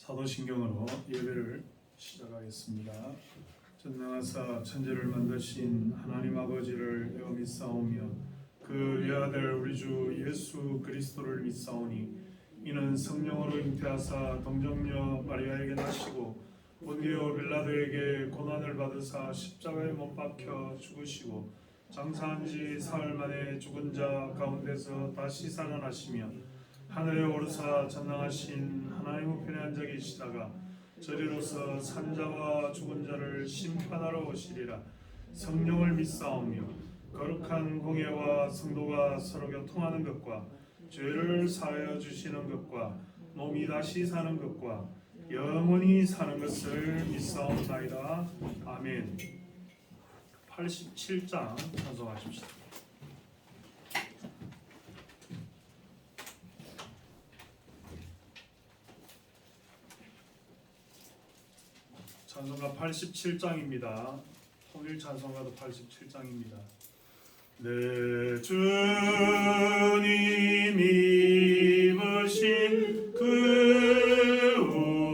사도신경으로 예배를 시작하겠습니다. 전능하사 천지를 만드신 하나님 아버지를 에어 믿사오며 그 외아들 우리 주 예수 그리스도를 믿사오니 이는 성령으로 잉태하사 동정녀 마리아에게 나시고 본디오 빌라도에게 고난을 받으사 십자가에 못 박혀 죽으시고 장사한 지 사흘 만에 죽은 자 가운데서 다시 살아나시며 하늘에 오르사 전능하신 하나님 우편에 앉아 계시다가 저리로서 산자와 죽은 자를 심판하러 오시리라. 성령을 믿사오며 거룩한 공예와 성도가 서로 교통하는 것과 죄를 사하여 주시는 것과 몸이 다시 사는 것과 영원히 사는 것을 믿사옵나이다. 아멘. 87장 찬송하십시다. 찬송가 87장입니다. 통일 찬송가도 87장입니다. 내 주님 입으신 그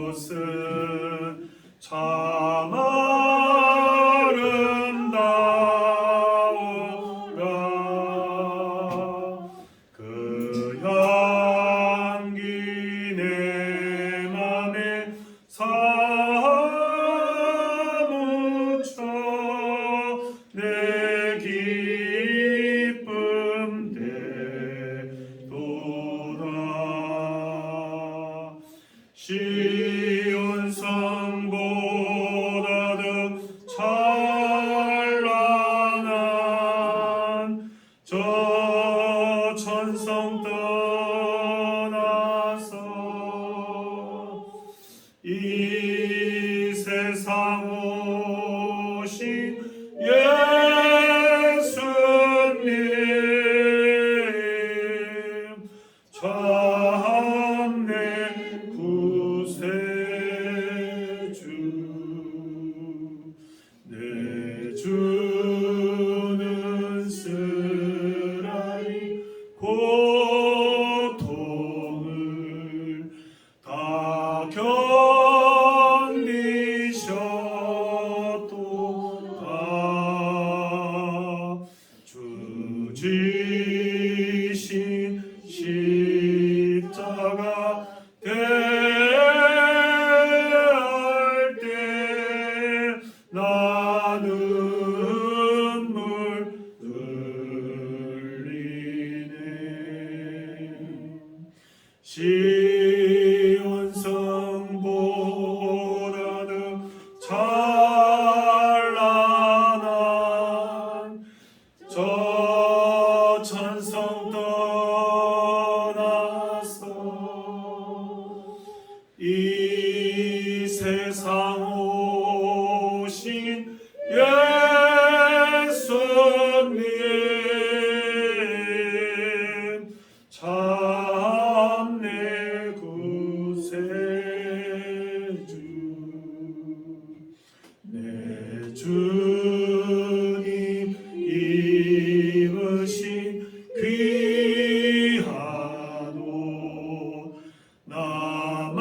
옷은 참 아름다우라. 그 향기 내 맘에 내 기쁨 되도다. 시온 성보다 더 찬란한 저 천성 떠나서 이 세상 오신 예수님 참내 구세주. 내 주는 쓰라리 고통을 다 견디셨도다. 주 지신 십자가 대할 때 나는 눈물 흘리네. 시온 성보다는 찬란한 저 천성 떠나서 이 세상 오신 예수님 참내 구세주. 내 주님 입으신 귀한 옷 나만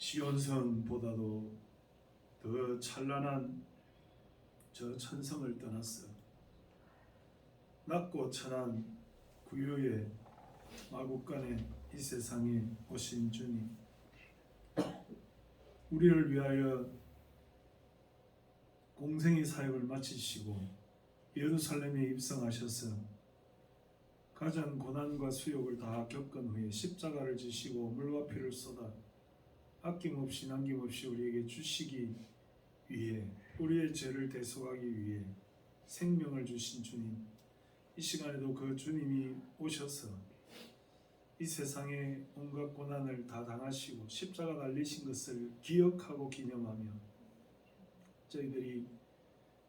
시온성보다도 더 찬란한 저 천성을 떠났어. 낮고 천한 구유의 마국간의 이 세상에 오신 주님, 우리를 위하여 공생의 사역을 마치시고 예루살렘에 입성하셔서 가장 고난과 수욕을 다 겪은 후에 십자가를 지시고 물과 피를 쏟아 아낌없이 남김없이 우리에게 주시기 위해, 우리의 죄를 대속하기 위해 생명을 주신 주님, 이 시간에도 그 주님이 오셔서 이 세상의 온갖 고난을 다 당하시고 십자가 달리신 것을 기억하고 기념하며 저희들이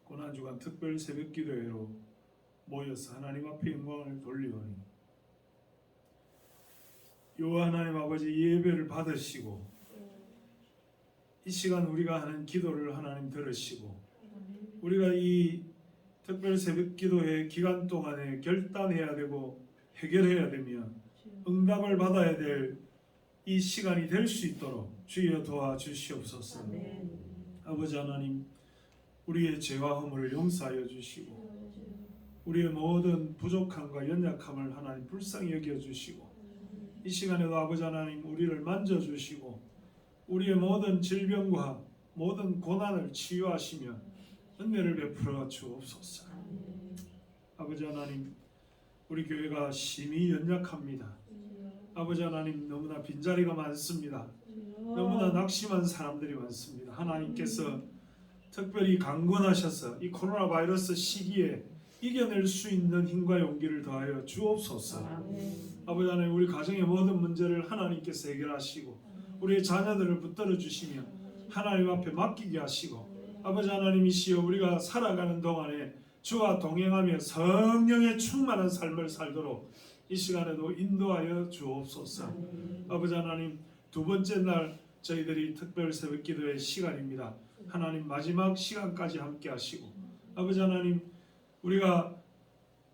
고난주간 특별 새벽 기도회로 모여서 하나님 앞에 영광을 돌리오니 여호와 하나님 아버지, 이 예배를 받으시고 이 시간 우리가 하는 기도를 하나님 들으시고 우리가 이 특별 새벽 기도회 기간 동안에 결단해야 되고 해결해야 되며 응답을 받아야 될 이 시간이 될 수 있도록 주여 도와주시옵소서. 아버지 하나님, 우리의 죄와 허물을 용서하여 주시고 우리의 모든 부족함과 연약함을 하나님 불쌍히 여겨주시고 이 시간에도 아버지 하나님 우리를 만져주시고 우리의 모든 질병과 모든 고난을 치유하시며 은혜를 베풀어 주옵소서. 아버지 하나님, 우리 교회가 심히 연약합니다. 아버지 하나님, 너무나 빈자리가 많습니다. 너무나 낙심한 사람들이 많습니다. 하나님께서 특별히 강권하셔서 이 코로나 바이러스 시기에 이겨낼 수 있는 힘과 용기를 더하여 주옵소서. 아버지 하나님, 우리 가정의 모든 문제를 하나님께서 해결하시고 우리의 자녀들을 붙들어 주시며 하나님 앞에 맡기게 하시고 아버지 하나님이시여, 우리가 살아가는 동안에 주와 동행하며 성령의 충만한 삶을 살도록 이 시간에도 인도하여 주옵소서. 아버지 하나님, 두 번째 날 저희들이 특별 새벽 기도의 시간입니다. 하나님, 마지막 시간까지 함께 하시고 아버지 하나님, 우리가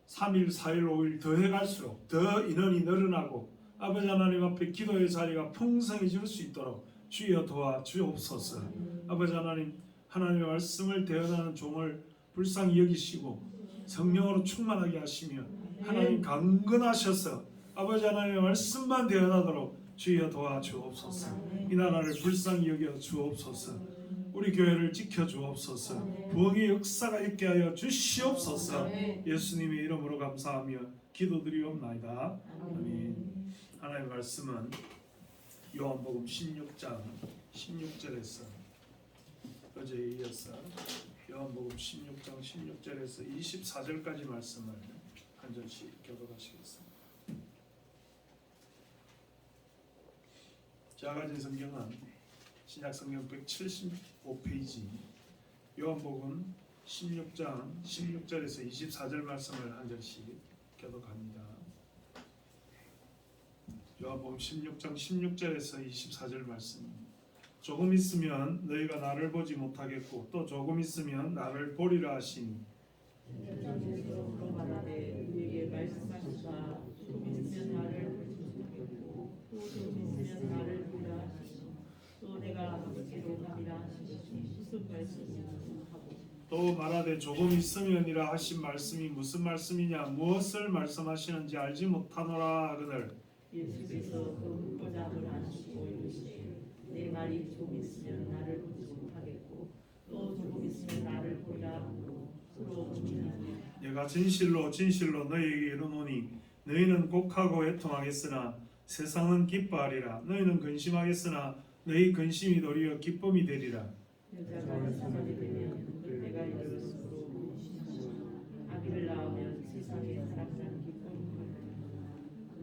3일, 4일, 5일 더 해갈수록 더 인원이 늘어나고 아버지 하나님 앞에 기도의 자리가 풍성해질 수 있도록 주여 도와주옵소서. 아버지 하나님, 하나님의 말씀을 대언하는 종을 불쌍히 여기시고 성령으로 충만하게 하시며 하나님 강건하셔서 아버지 하나님의 말씀만 대언하도록 주여 도와주옵소서. 이 나라를 불쌍히 여겨 주옵소서. 우리 교회를 지켜주옵소서. 부흥의 역사가 있게 하여 주시옵소서. 예수님의 이름으로 감사하며 기도드리옵나이다. 아멘. 하나님의 말씀은 요한복음 16장 16절에서 어제에 이어서 요한복음 16장 16절에서 24절까지 말씀을 한 절씩 교독하시겠습니다. 제가 가진 성경은 신약성경 175페이지 요한복음 16장 16절에서 24절 말씀을 한 절씩 교독합니다. 요한복음 16장 16절에서 24절 말씀. 조금 있으면 너희가 나를 보지 못하겠고 또 조금 있으면 나를 보리라 하시니 또 말하되 조금 있으면이라 하신 말씀이 무슨 말씀이냐, 무엇을 말씀하시는지 알지 못하노라 하거늘 예수께서 그 묻고자를 안시고 이르시되 내 말이 조금 있으면 나를 보지 못하겠고 또 조금 있으면 나를 보리라 하고 서로 동의하니 내가 진실로 진실로 너희에게 이르노니 너희는 곡하고 애통하겠으나 세상은 기뻐하리라. 너희는 근심하겠으나 너희 근심이 도리어 기쁨이 되리라. 여자가 사람이 되면 그때가 이르렀으므로 아기를 낳으면 세상에 사람들은 기쁨을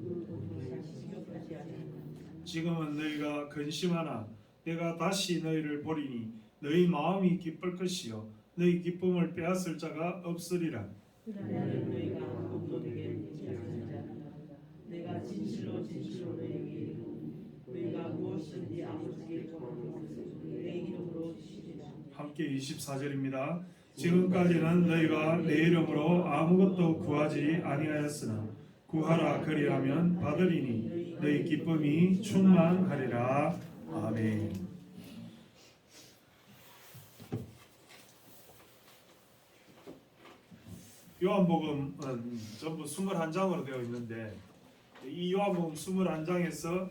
그 고통을 식욕하지 아니하나 지금은 너희가 근심하나 내가 다시 너희를 보리니 너희 마음이 기쁠 것이요 너희 기쁨을 빼앗을 자가 없으리라. 나는 너희가 아무것도 내게 묻지 않느냐 내가 진실로 진실로 너희에게 이르노니 너희가 무엇이든지 아버지께 구하는 것을 내 이름으로 주시리라. 함께 24절입니다. 지금까지는 너희가 내 이름으로 아무것도 구하지 아니하였으나 구하라 그리하면 받으리니 너희 기쁨이 충만하리라. 아멘. 요한복음은 전부 21장으로 되어 있는데 이 요한복음 21장에서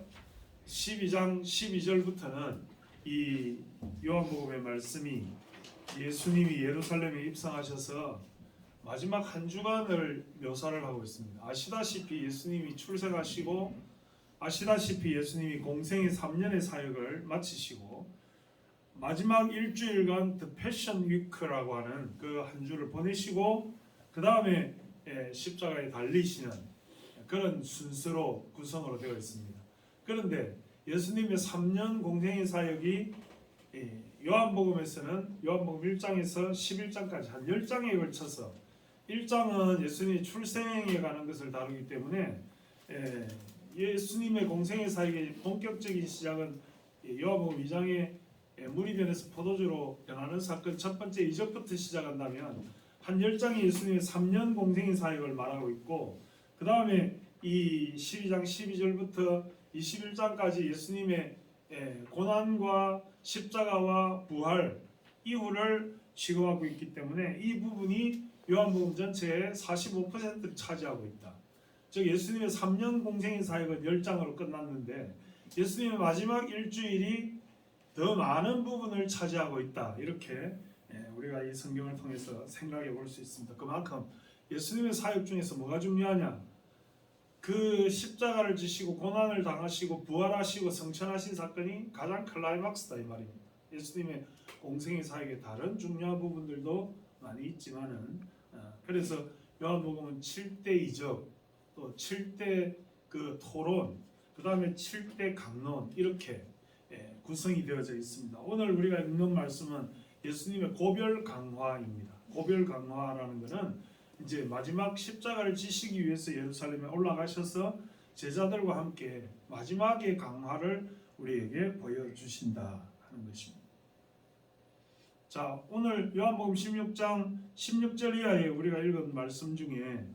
12장 12절부터는 이 요한복음의 말씀이 예수님이 예루살렘에 입성하셔서 마지막 한 주간을 묘사를 하고 있습니다. 아시다시피 예수님이 출생하시고 아시다시피 예수님이 공생의 3년의 사역을 마치시고 마지막 일주일간 The Passion Week라고 하는 그 한 주를 보내시고 그 다음에 십자가에 달리시는 그런 순서로 구성으로 되어 있습니다. 그런데 예수님의 3년 공생의 사역이 요한복음에서는 요한복음 1장에서 11장까지 한 10장에 걸쳐서 1장은 예수님이 출생에 관한 것을 다루기 때문에 예수님의 공생의 사역의 본격적인 시작은 요한복음 2장에 물이 변해서 포도주로 변하는 사건 첫 번째 이적부터 시작한다면 한 10장이 예수님의 3년 공생의 사역을 말하고 있고 그 다음에 이 12장 12절부터 21장까지 예수님의 고난과 십자가와 부활 이후를 시공하고 있기 때문에 이 부분이 요한복음 전체의 45%를 차지하고 있다. 즉 예수님의 3년 공생의 사역은 10장으로 끝났는데 예수님의 마지막 일주일이 더 많은 부분을 차지하고 있다. 이렇게 우리가 이 성경을 통해서 생각해 볼 수 있습니다. 그만큼 예수님의 사역 중에서 뭐가 중요하냐? 그 십자가를 지시고 고난을 당하시고 부활하시고 성천하신 사건이 가장 클라이막스다 이 말입니다. 예수님의 공생의 사역의 다른 중요한 부분들도 많이 있지만은 그래서 요한복음은 7대 이적 또 7대 그 토론 그 다음에 7대 강론 이렇게 구성이 되어져 있습니다. 오늘 우리가 읽는 말씀은 예수님의 고별 강화입니다. 고별 강화라는 것은 이제 마지막 십자가를 지시기 위해서 예루살렘에 올라가셔서 제자들과 함께 마지막의 강화를 우리에게 보여주신다 하는 것입니다. 자, 오늘 요한복음 16장 16절 이하에 우리가 읽은 말씀 중에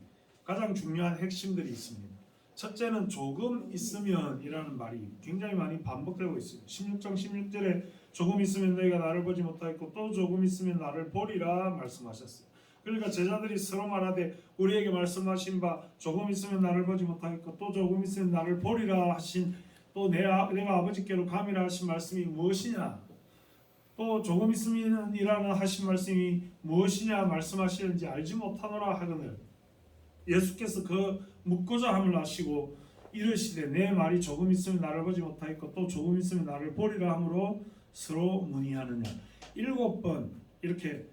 가장 중요한 핵심들이 있습니다. 첫째는 조금 있으면 이라는 말이 굉장히 많이 반복되고 있어요. 16장 16절에 조금 있으면 너희가 나를 보지 못하겠고 또 조금 있으면 나를 보리라 말씀하셨어요. 그러니까 제자들이 서로 말하되 우리에게 말씀하신 바 조금 있으면 나를 보지 못하겠고 또 조금 있으면 나를 보리라 하신 또 내가 아버지께로 감이라 하신 말씀이 무엇이냐 또 조금 있으면 이라는 하신 말씀이 무엇이냐 말씀하시는지 알지 못하노라 하거늘 예수께서 그 묻고자 함을 아시고 이르시되 내 말이 조금 있으면 나를 보지 못하겠고 또 조금 있으면 나를 보리라 함으로 서로 문의하느냐 7번 이렇게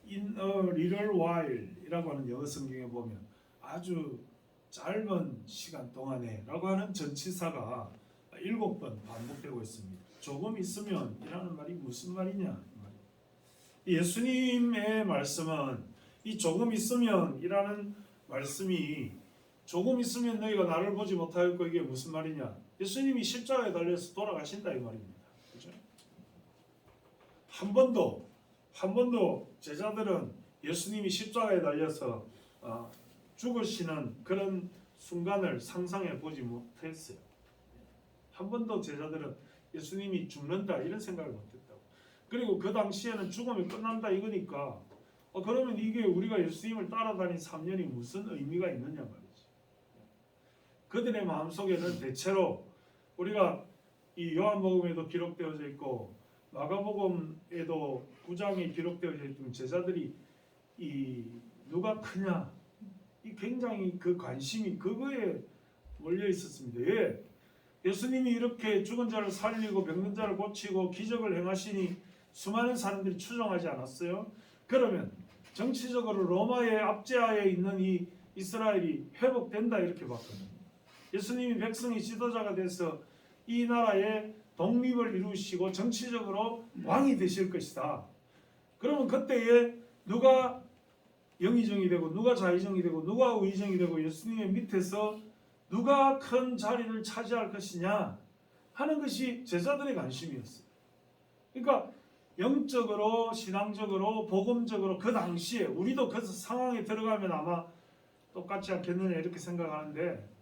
in a little while 이라고 하는 영어 성경에 보면 아주 짧은 시간 동안에 라고 하는 전치사가 7번 반복되고 있습니다. 조금 있으면 이라는 말이 무슨 말이냐 예수님의 말씀은 이 조금 있으면 이라는 말씀이 조금 있으면 너희가 나를 보지 못하겠고 이게 무슨 말이냐 예수님이 십자가에 달려서 돌아가신다 이 말입니다. 그렇죠? 한 번도 제자들은 예수님이 십자가에 달려서 죽으시는 그런 순간을 상상해 보지 못했어요. 한 번도 제자들은 예수님이 죽는다 이런 생각을 못했다고. 그리고 그 당시에는 죽음이 끝난다 이거니까 그러면 이게 우리가 예수님을 따라다닌 3년이 무슨 의미가 있느냐 말이지. 그들의 마음속에는 대체로 우리가 이 요한복음에도 기록되어져 있고 마가복음에도 9장에 기록되어져 있던 제자들이 이 누가 크냐 이 굉장히 그 관심이 그거에 몰려 있었습니다. 왜? 예수님이 이렇게 죽은 자를 살리고 병든 자를 고치고 기적을 행하시니 수많은 사람들이 추종하지 않았어요? 그러면 정치적으로 로마의 압제하에 있는 이 이스라엘이 회복된다 이렇게 봤거든요. 예수님이 백성의 지도자가 돼서 이 나라의 독립을 이루시고 정치적으로 왕이 되실 것이다. 그러면 그때에 누가 영의정이 되고 누가 좌의정이 되고 누가 우의정이 되고 예수님의 밑에서 누가 큰 자리를 차지할 것이냐 하는 것이 제자들의 관심이었어요. 그러니까 영적으로 신앙적으로 복음적으로 그 당시에 우리도 그 상황에 들어가면 아마 똑같지 않겠느냐 이렇게 생각하는데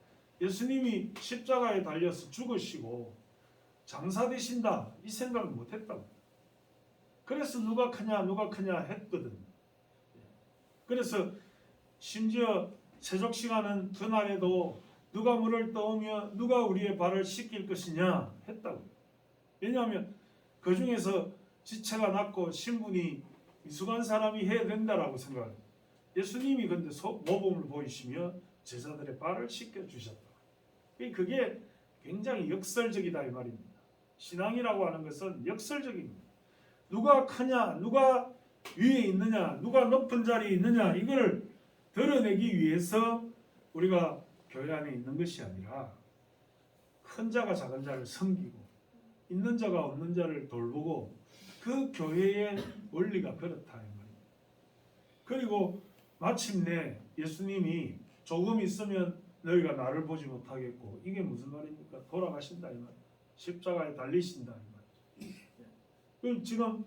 예수님이 십자가에 달려서 죽으시고 장사되신다 이 생각을 못했다고. 그래서 누가 크냐 했거든. 그래서 심지어 세족 시간은 그날에도 누가 물을 떠오며 누가 우리의 발을 씻길 것이냐 했다고. 왜냐하면 그 중에서 지체가 낮고 신분이 미숙한 사람이 해야 된다라고 생각해요. 예수님이 근데 모범을 보이시며 제자들의 발을 씻겨 주셨다. 그게 굉장히 역설적이다 이 말입니다. 신앙이라고 하는 것은 역설적입니다. 누가 크냐, 누가 위에 있느냐, 누가 높은 자리에 있느냐, 이걸 드러내기 위해서 우리가 교회 안에 있는 것이 아니라 큰 자가 작은 자를 섬기고 있는 자가 없는 자를 돌보고 그 교회의 원리가 그렇다 이 말입니다. 그리고 마침내 예수님이 조금 있으면 너희가 나를 보지 못하겠고, 이게 무슨 말입니까? 돌아가신다 이 말입니다. 십자가에 달리신다 이 말입니다. 지금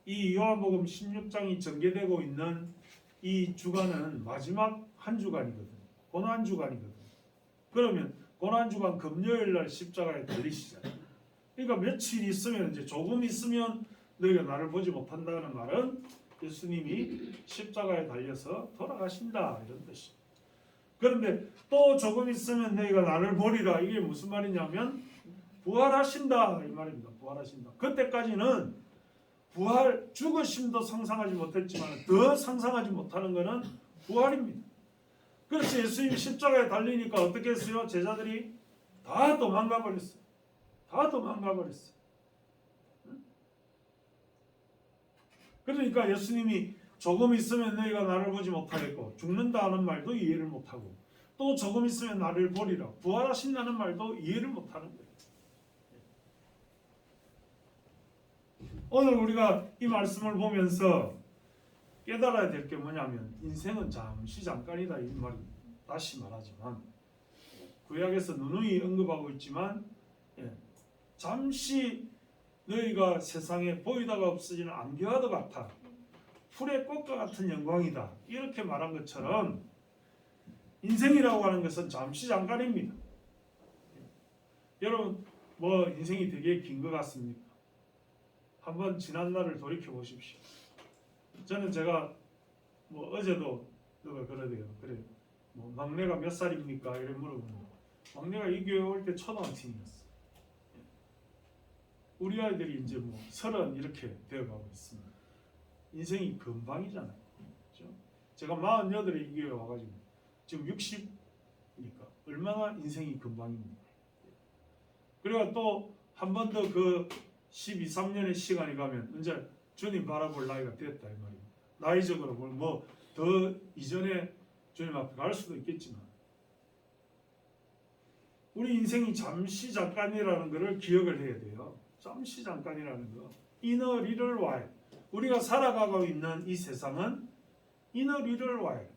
이 요한복음 16장이 전개되고 있는 이 주간은 마지막 한 주간이거든요. 고난 주간이거든요. 그러면 고난 주간 금요일 날 십자가에 달리시잖아요. 그러니까 며칠 있으면, 이제 조금 있으면 너희가 나를 보지 못한다는 말은 예수님이 십자가에 달려서 돌아가신다 이런 뜻입니다. 그런데 또 조금 있으면 너희가 나를 보리라, 이게 무슨 말이냐면 부활하신다 이 말입니다. 부활하신다. 그때까지는 부활, 죽으심도 상상하지 못했지만 더 상상하지 못하는 것은 부활입니다. 그래서 예수님이 십자가에 달리니까 어떻게 했어요? 제자들이 다 도망가 버렸어요. 다 도망가 버렸어요. 그러니까 예수님이 조금 있으면 너희가 나를 보지 못하겠고, 죽는다 하는 말도 이해를 못하고, 또 조금 있으면 나를 보리라, 부활하신다는 말도 이해를 못하는 거예요. 오늘 우리가 이 말씀을 보면서 깨달아야 될 게 뭐냐면, 인생은 잠시 잠깐이다 이 말입니다. 다시 말하지만 구약에서 누누이 언급하고 있지만, 잠시 너희가 세상에 보이다가 없어지는 안개와도 같아, 풀의 꽃과 같은 영광이다, 이렇게 말한 것처럼 인생이라고 하는 것은 잠시 잠깐입니다. 여러분, 뭐 인생이 되게 긴 것 같습니까? 한번 지난 날을 돌이켜 보십시오. 저는 제가 뭐 어제도 누가 그러대요. 그래, 뭐 막내가 몇 살입니까? 이래 물어보면 막내가 이 교회 올 때 초등학생이었어. 우리 아이들이 이제 뭐 30 이렇게 되어가고 있습니다. 인생이 금방이잖아요. 그렇죠? 제가 48에 이 교회 와가지고 지금 60이니까 얼마나 인생이 금방입니까? 그리고 또 한 번 더 그 12, 13년의 시간이 가면 이제 주님 바라볼 나이가 됐다 이 말입니다. 나이적으로 뭐 더 이전에 주님 앞에 갈 수도 있겠지만, 우리 인생이 잠시 잠깐이라는 것을 기억을 해야 돼요. 잠시 잠깐이라는 거. In a little while. 우리가 살아가고 있는 이 세상은 in a little while.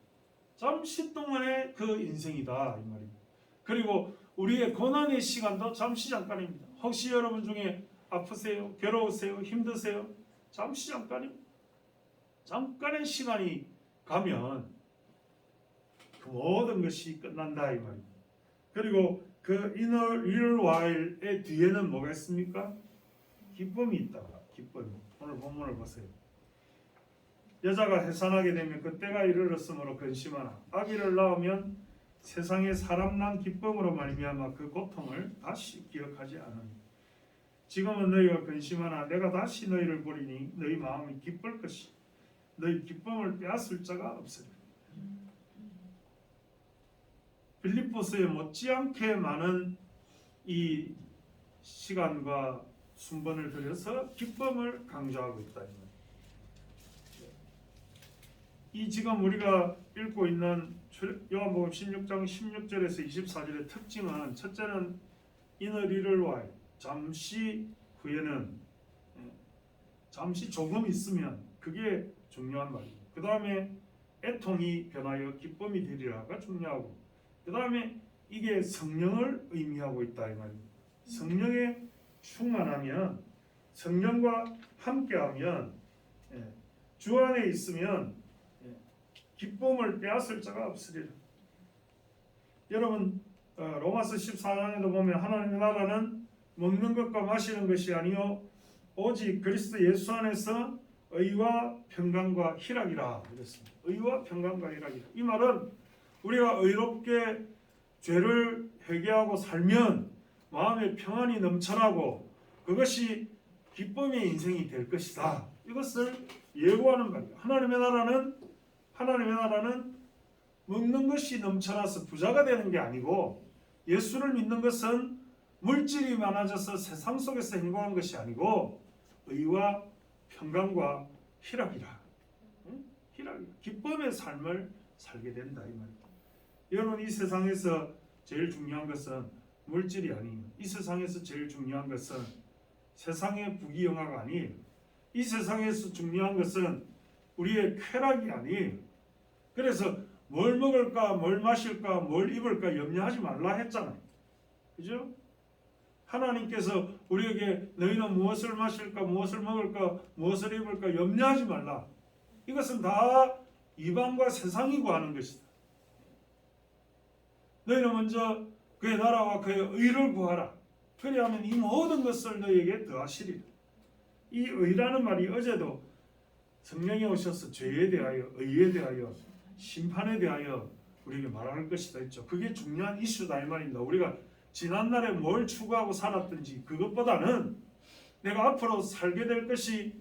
잠시 동안의 그 인생이다 이 말입니다. 그리고 우리의 고난의 시간도 잠시 잠깐입니다. 혹시 여러분 중에 아프세요? 괴로우세요? 힘드세요? 잠시 잠깐입니다. 잠깐의 시간이 가면 그 모든 것이 끝난다 이 말입니다. 그리고 그 in a little while의 뒤에는 뭐가 있습니까? 기쁨이 있다. 기쁨. 오늘 본문을 보세요. 여자가 해산하게 되면 그때가 이르렀으므로 근심하나 아기를 낳으면 세상에 사람 난 기쁨으로 말미암아 그 고통을 다시 기억하지 않으니 지금은 너희가 근심하나 내가 다시 너희를 보리니 너희 마음이 기쁠 것이 너희 기쁨을 빼앗을 자가 없으리라. 빌립보서에 못지않게 많은 이 시간과 순번을 들여서 기쁨을 강조하고 있다. 이 지금 우리가 읽고 있는 요한복음 16장 16절에서 24절의 특징은, 첫째는 in a little while, 잠시 후에는, 잠시 조금 있으면, 그게 중요한 말입니다. 그 다음에 애통이 변하여 기쁨이 되리라가 중요하고, 그 다음에 이게 성령을 의미하고 있다 이 말입니다. 성령에 충만하면, 성령과 함께하면, 주 안에 있으면 기쁨을 빼앗을 자가 없으리라. 여러분, 로마서 14장에도 보면 하나님의 나라는 먹는 것과 마시는 것이 아니요 오직 그리스도 예수 안에서 의와 평강과 희락이라 그랬습니다. 의와 평강과 희락이라. 이 말은 우리가 의롭게 죄를 회개하고 살면 마음의 평안이 넘쳐나고 그것이 기쁨의 인생이 될 것이다. 이것을 예고하는 말이에요. 하나님의 나라는 먹는 것이 넘쳐나서 부자가 되는 게 아니고, 예수를 믿는 것은 물질이 많아져서 세상 속에서 행복한 것이 아니고 의와 평강과 희락이라. 희락이라. 기쁨의 삶을 살게 된다 이 말이에요. 여러분, 이 세상에서 제일 중요한 것은 물질이 아니에요. 이 세상에서 제일 중요한 것은 세상의 부귀영화가 아니에요. 이 세상에서 중요한 것은 우리의 쾌락이 아니에요. 그래서 뭘 먹을까, 뭘 마실까, 뭘 입을까 염려하지 말라 했잖아요. 그죠? 하나님께서 우리에게 너희는 무엇을 마실까, 무엇을 먹을까, 무엇을 입을까 염려하지 말라. 이것은 다 이방과 세상이 구하는 것이다. 너희는 먼저 그의 나라와 그의 의를 구하라. 그리하면 이 모든 것을 너희에게 더하시리라. 이 의라는 말이 어제도 성령이 오셔서 죄에 대하여, 의에 대하여, 심판에 대하여 우리에게 말할 것이다 했죠. 그게 중요한 이슈다 이 말입니다. 우리가 지난날에 뭘 추구하고 살았든지 그것보다는 내가 앞으로 살게 될 것이,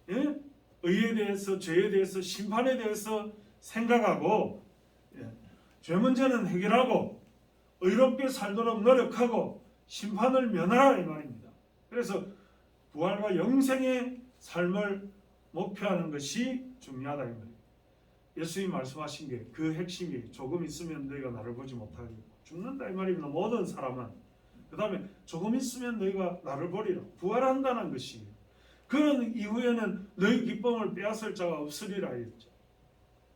의에 대해서, 죄에 대해서, 심판에 대해서 생각하고, 죄 문제는 해결하고 의롭게 살도록 노력하고 심판을 면하라 이 말입니다. 그래서 부활과 영생의 삶을 목표하는 것이 중요하다 이 말입니다. 예수님이 말씀하신 게 그 핵심이 조금 있으면 너희가 나를 보지 못하겠고 죽는다 이 말입니다. 모든 사람은. 그 다음에 조금 있으면 너희가 나를 보리라. 부활한다는 것이에요. 그런 이후에는 너희 기쁨을 빼앗을 자가 없으리라 했죠.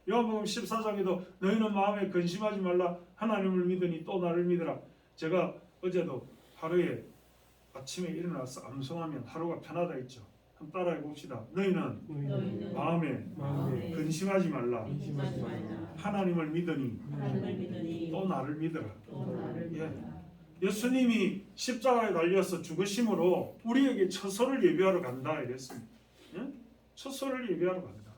요한복음 14장에도 너희는 마음에 근심하지 말라. 하나님을 믿으니 또 나를 믿으라. 제가 어제도 하루에 아침에 일어나서 암송하면 하루가 편하다 했죠. 한번 따라해 봅시다. 너희는 마음에 근심하지 말라. 하나님을 믿으니 또 나를 믿으라. 예수님이 십자가에 달려서 죽으심으로 우리에게 처소를 예비하러 간다 이랬습니다. 처소를 예비하러 간다.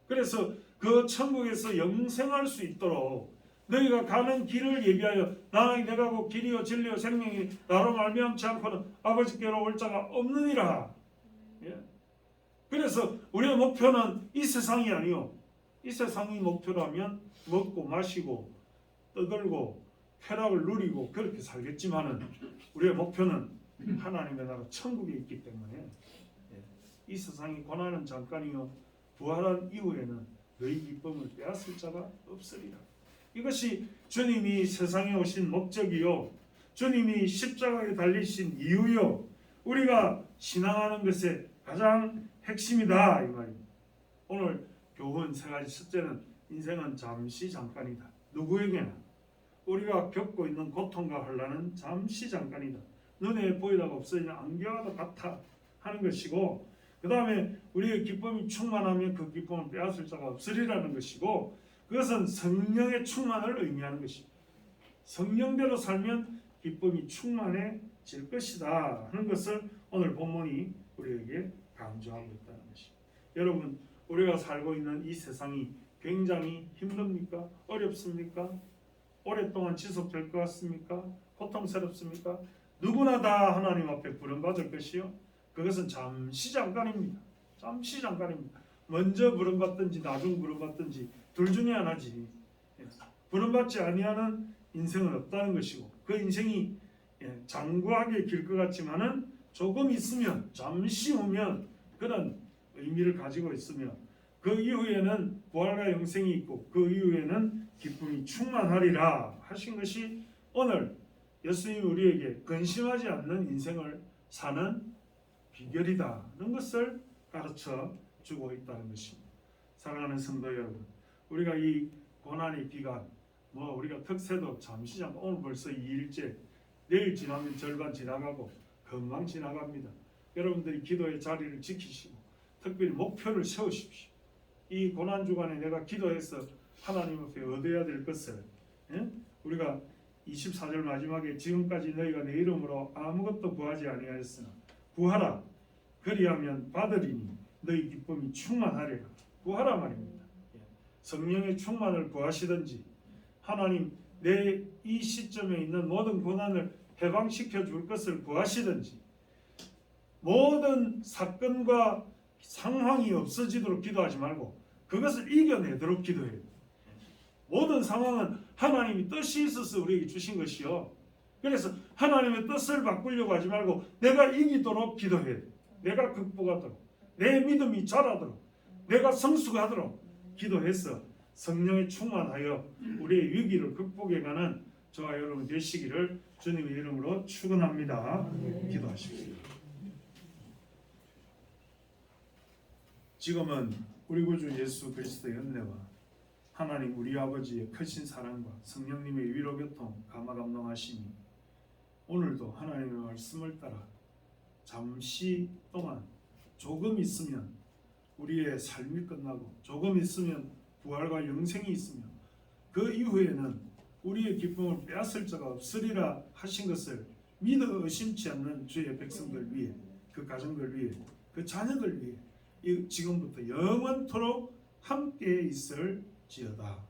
그래서 그 천국에서 영생할 수 있도록 너희가 가는 길을 예비하여 나는 내가 곧 길이요 진리요 생명이 나로 말미암지 않고는 아버지께로 올 자가 없느니라. 그래서 우리의 목표는 이 세상이 아니요. 이 세상이 목표라면 먹고 마시고 떠들고 쾌락을 누리고 그렇게 살겠지만은 우리의 목표는 하나님의 나라 천국에 있기 때문에 이 세상이 고난은 잠깐이요 부활한 이후에는 너희 기쁨을 빼앗을 자가 없으리라. 이것이 주님이 세상에 오신 목적이요 주님이 십자가에 달리신 이유요 우리가 신앙하는 것의 가장 핵심이다 이 말입니다. 오늘 교훈 세 가지. 첫째는 인생은 잠시 잠깐이다. 누구에게나 우리가 겪고 있는 고통과 혼란은 잠시 잠깐이다. 눈에 보이다가 없어지는 안개와도 같아 하는 것이고, 그 다음에 우리의 기쁨이 충만하면 그 기쁨을 빼앗을 자가 없으리라는 것이고, 그것은 성령의 충만을 의미하는 것입니다. 성령대로 살면 기쁨이 충만해질 것이다 하는 것을 오늘 본문이 우리에게 강조하고 있다는 것입니다. 여러분, 우리가 살고 있는 이 세상이 굉장히 힘듭니까? 어렵습니까? 오랫동안 지속될 것 같습니까? 고통스럽습니까? 누구나 다 하나님 앞에 부름받을 것이요 그것은 잠시 잠깐입니다. 잠시 잠깐입니다. 먼저 부름받든지 나중 부름받든지 둘 중에 하나지. 부름받지 아니하는 인생은 없다는 것이고, 그 인생이 장구하게 길 것 같지만은 조금 있으면, 잠시 오면 그런 의미를 가지고 있으며, 그 이후에는 부활과 영생이 있고 그 이후에는 기쁨이 충만하리라 하신 것이 오늘 예수님이 우리에게 근심하지 않는 인생을 사는 비결이다는 것을 가르쳐 주고 있다는 것입니다. 사랑하는 성도 여러분, 우리가 이 고난의 기간, 우리가 특세도 잠시 잠깐, 오늘 벌써 2일째, 내일 지나면 절반 지나가고 금방 지나갑니다. 여러분들이 기도의 자리를 지키시고 특별히 목표를 세우십시오. 이 고난 주간에 내가 기도해서 하나님 앞에 얻어야 될 것을, 우리가 24절 마지막에 지금까지 너희가 내 이름으로 아무것도 구하지 아니하였으나 구하라 그리하면 받으리니 너희 기쁨이 충만하리라. 구하라 말입니다. 성령의 충만을 구하시든지 하나님 내 이 시점에 있는 모든 고난을 해방시켜 줄 것을 구하시든지 모든 사건과 상황이 없어지도록 기도하지 말고 그것을 이겨내도록 기도해요. 모든 상황은 하나님이 뜻이 있어서 우리에게 주신 것이요. 그래서 하나님의 뜻을 바꾸려고 하지 말고 내가 이기도록 기도해야 돼. 내가 극복하도록, 내 믿음이 자라도록, 내가 성숙하도록 기도해서 성령에 충만하여 우리의 위기를 극복해가는 저와 여러분 되시기를 주님의 이름으로 축원합니다. 기도하십시오. 지금은 우리 구주 예수 그리스도의 은혜와 하나님 우리 아버지의 크신 사랑과 성령님의 위로 교통 감화 감동하심이 오늘도 하나님의 말씀을 따라 잠시 동안 조금 있으면 우리의 삶이 끝나고 조금 있으면 부활과 영생이 있으며 그 이후에는 우리의 기쁨을 빼앗을 자가 없으리라 하신 것을 믿어 의심치 않는 주의 백성들 위해, 그 가정들 위해, 그 자녀들 위해 지금부터 영원토록 함께 있을지어다.